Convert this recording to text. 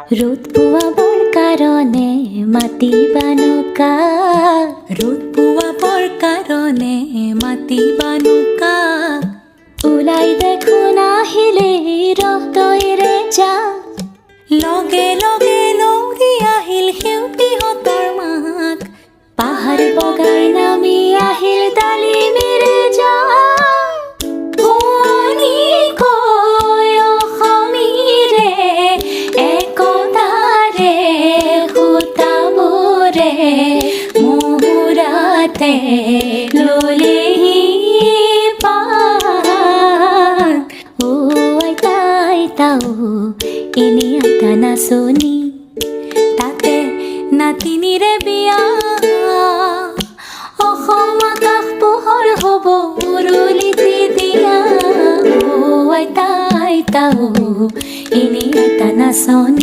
ৰ'দ পোৱাবৰ কাৰণে মাতিবা নোকাক, ৰ'দ পোৱাবৰ কাৰণে মাতিবা নোকাক, ওলাই দেখোন আহিলে ৰহতৈৰে যাক, লগে লগে লৌৰি আহিল সেউতীহঁতৰ মাক, পাহাৰ বগাই নামি আহিল ডালিমিৰে যাক, শুৱনিকৈ অসমীৰে একতাৰে সূতাবোৰে মুহুৰাতে ল'লেহি পাক। আইতা আইতা এনে আইতা নাচনি, তাতে নাতিনীৰে বিয়া, অসম আকাশ পোহৰ হ'ব উৰুলিতে দিয়া। আইতা আইতা এনে আইতা নাচনি।